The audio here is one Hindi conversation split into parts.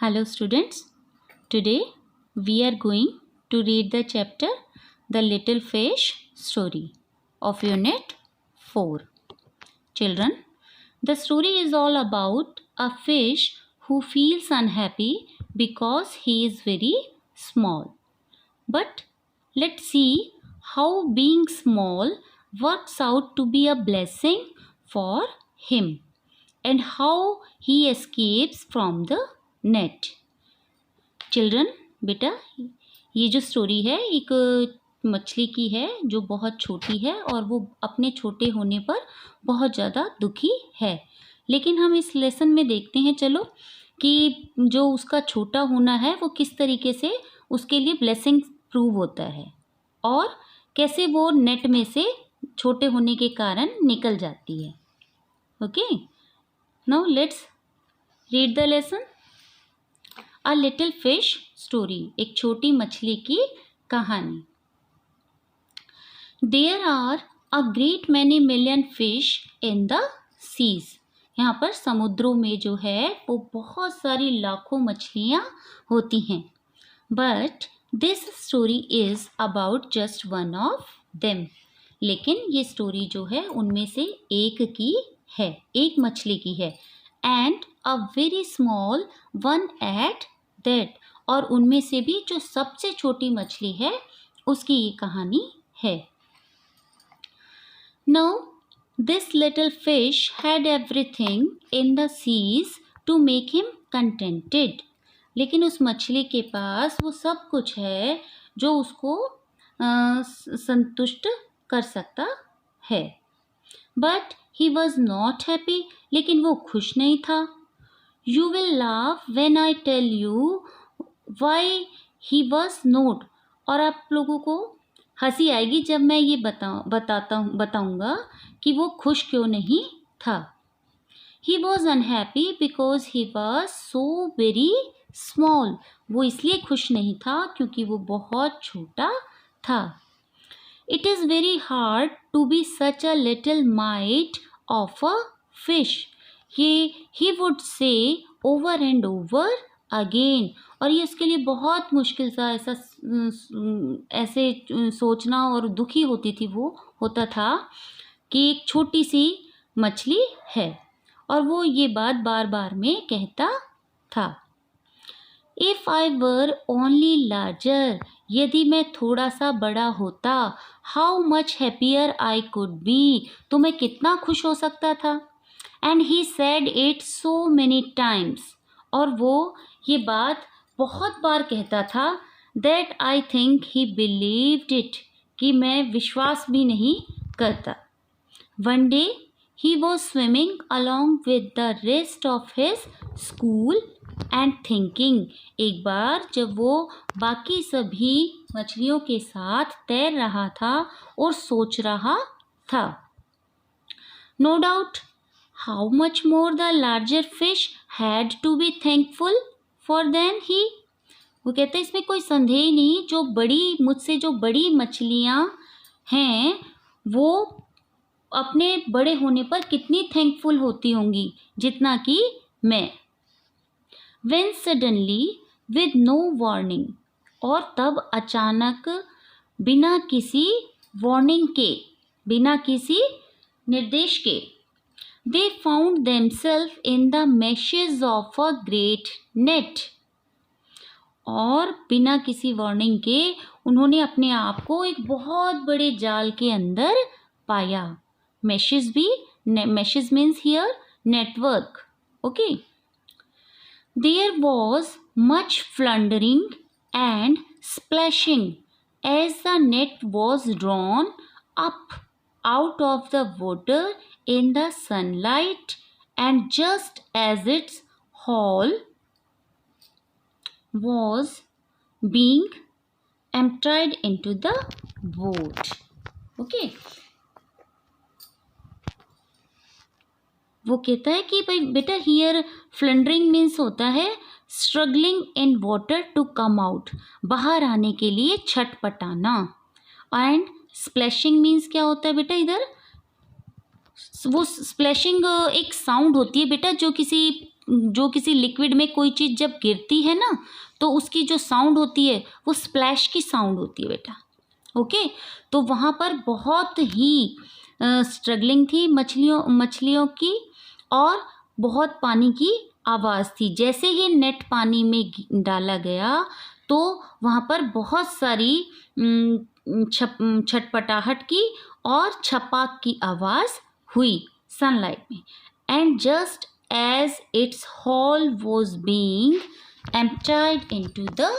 Hello students, today we are going to read the chapter The Little Fish Story of Unit 4. Children, the story is all about a fish who feels unhappy because he is very small. But let's see how being small works out to be a blessing for him and how he escapes from the net. Children, बेटा ये जो स्टोरी है एक मछली की है जो बहुत छोटी है और वो अपने छोटे होने पर बहुत ज़्यादा दुखी है. लेकिन हम इस लेसन में देखते हैं चलो कि जो उसका छोटा होना है वो किस तरीके से उसके लिए ब्लेसिंग प्रूव होता है और कैसे वो नेट में से छोटे होने के कारण निकल जाती है. Okay, now let's read the lesson. A little fish story, एक छोटी मछली की कहानी. There are a great many million fish in the seas. यहाँ पर समुद्रों में जो है वो बहुत सारी लाखों मछलियाँ होती हैं. But this story is about just one of them. लेकिन ये स्टोरी जो है उनमें से एक की है, एक मछली की है. And a very small one at that. और उनमें से भी जो सबसे छोटी मछली है उसकी ये कहानी है. Now this little fish had everything in the seas to make him contented. लेकिन उस मछली के पास वो सब कुछ है जो उसको संतुष्ट कर सकता है. But he was not happy. लेकिन वो खुश नहीं था. You will laugh when I tell you why he was not. और आप लोगों को हंसी आएगी जब मैं ये बताऊंगा कि वो खुश क्यों नहीं था. He was unhappy because he was so very small. वो इसलिए खुश नहीं था क्योंकि वो बहुत छोटा था. It is very hard to be such a little mite of a fish. ये he would say over and over again. और ये उसके लिए बहुत मुश्किल सा ऐसे सोचना और दुखी होता था कि एक छोटी सी मछली है और वो ये बात बार बार में कहता था. If I were only larger, यदि मैं थोड़ा सा बड़ा होता, how much happier I could be, तो मैं कितना खुश हो सकता था. And he said it so many times. और वो ये बात बहुत बार कहता था. That I think he believed it. कि मैं विश्वास भी नहीं करता. One day he was swimming along with the rest of his school and thinking. एक बार जब वो बाकी सभी मछलियों के साथ तैर रहा था और सोच रहा था. No doubt how much more the larger fish had to be thankful for than he. वो कहते हैं इसमें कोई संदेह नहीं, जो मुझसे जो बड़ी मछलियाँ हैं वो अपने बड़े होने पर कितनी थैंकफुल होती होंगी जितना कि मैं. When suddenly with no warning, और तब अचानक बिना किसी वार्निंग के, बिना किसी निर्देश के, they found themselves in the meshes of a great net. और बिना किसी वार्निंग के उन्होंने अपने आप को एक बहुत बड़े जाल के अंदर पाया. meshes means here network. Okay. There was much floundering and splashing as the net was drawn up out of the water in the sunlight, and just as its hull was being emptied into the boat. Okay. वो कहता है कि भाई बेटा हियर फ्लंडरिंग मीन्स होता है struggling in water to come out, बाहर आने के लिए छटपटाना. एंड स्प्लैशिंग मीन्स क्या होता है बेटा, इधर वो स्प्लैशिंग एक साउंड होती है बेटा जो किसी जो किसी लिक्विड में कोई चीज़ जब गिरती है ना, तो उसकी जो साउंड होती है वो स्प्लैश की साउंड होती है बेटा। ओके, तो वहाँ पर बहुत ही स्ट्रगलिंग थी मछलियों की, और बहुत पानी की आवाज़ थी। जैसे ही नेट पानी में डाला गया तो वहाँ पर बहुत सारी छटपटाहट की और छपाक की आवाज़ हुई सनलाइट में। And just as its haul was being emptied into the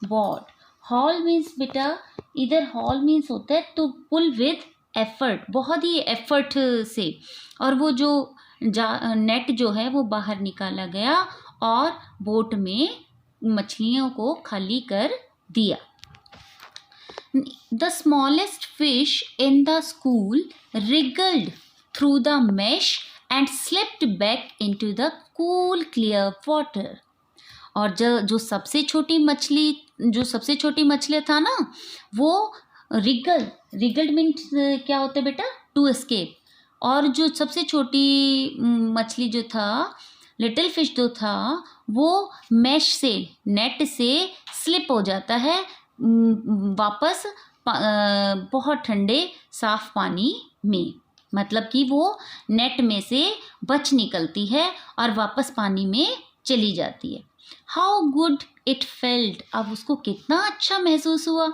vat. Haul means बेटा, इधर हॉल मीन्स होता है टू पुल विद एफर्ट, बहुत ही एफर्ट से, और वो जो नेट जो है वो बाहर निकाला गया और बोट में मछलियों को खाली कर दिया। The smallest fish in the school wriggled through the mesh and slipped back into the cool clear water. और जो सबसे छोटी मछली था ना, वो रिगल्ड मीन्स क्या होता है बेटा, टू एस्केप। और जो सबसे छोटी मछली जो था, लिटिल फिश जो था, वो मैश से, नेट से स्लिप हो जाता है वापस बहुत ठंडे साफ पानी में। मतलब कि वो नेट में से बच निकलती है और वापस पानी में चली जाती है। हाउ गुड इट फेल्ट, अब उसको कितना अच्छा महसूस हुआ।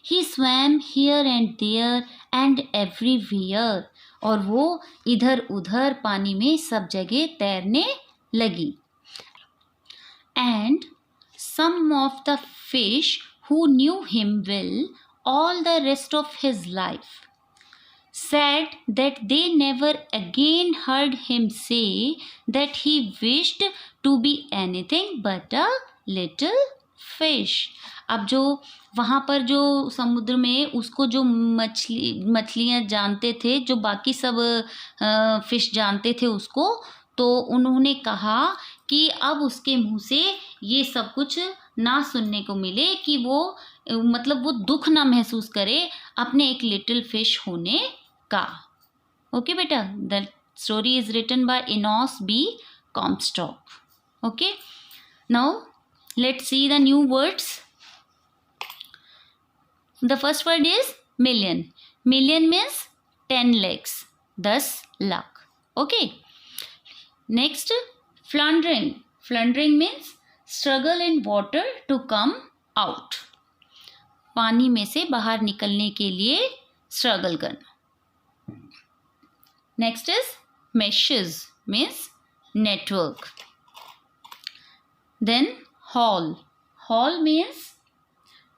He swam here and there and everywhere, और वो इधर उधर पानी में सब जगह तैरने लगी। And some of the fish who knew him well all the rest of his life said that they never again heard him say that he wished to be anything but a little fish. अब जो वहाँ पर जो समुद्र में उसको जो मछलियाँ जानते थे, जो बाकी सब फिश जानते थे उसको, तो उन्होंने कहा कि अब उसके मुंह से ये सब कुछ ना सुनने को मिले, कि वो मतलब वो दुख ना महसूस करे अपने एक लिटिल फिश होने का। ओके बेटा, the story is written by Enos B Comstock. Okay, now let's see the new words. The first word is million. Million means 10 lakhs, 10 lakh. Okay, next floundering. Floundering means struggle in water to come out, पानी में से बाहर निकलने के लिए स्ट्रगल करना। Next is meshes means network. Then haul. Haul means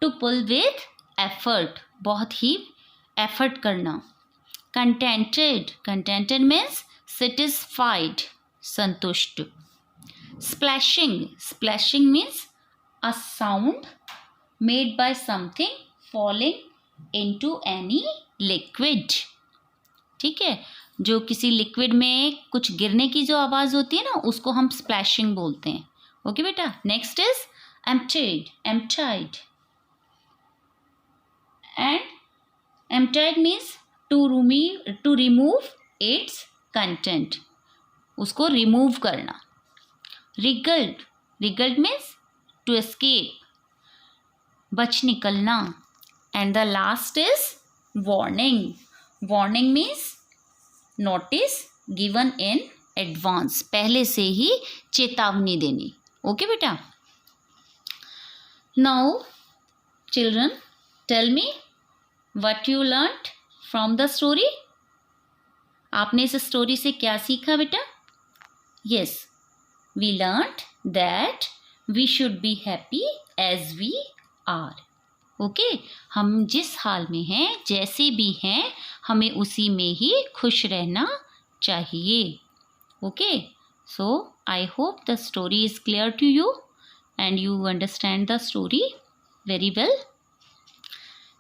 to pull with effort, बहुत ही एफर्ट करना। कंटेंटेड। कंटेंटेड मीन्स सेटिस्फाइड, संतुष्ट। Splashing. Splashing means a sound made by something falling into any liquid. ठीक है, जो किसी लिक्विड में कुछ गिरने की जो आवाज़ होती है ना, उसको हम splashing बोलते हैं। ओके बेटा, next is emptied. Emptied. And emptied means to remove its content, उसको रिमूव करना। Wriggled. Wriggled means to escape, बच निकलना। And the last is warning. Warning means notice given in advance, पहले से ही चेतावनी देनी। ओके बेटा, now children tell me what you learnt from the story. आपने इस स्टोरी से क्या सीखा बेटा? Yes, we learnt that we should be happy as we are. Okay, हम जिस हाल में हैं, जैसे भी हैं, हमें उसी में ही खुश रहना चाहिए। Okay, so I hope the story is clear to you and you understand the story very well.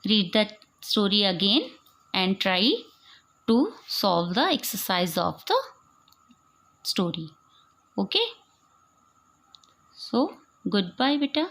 Read the story again and try to solve the exercise of the story. Okay, so goodbye beta.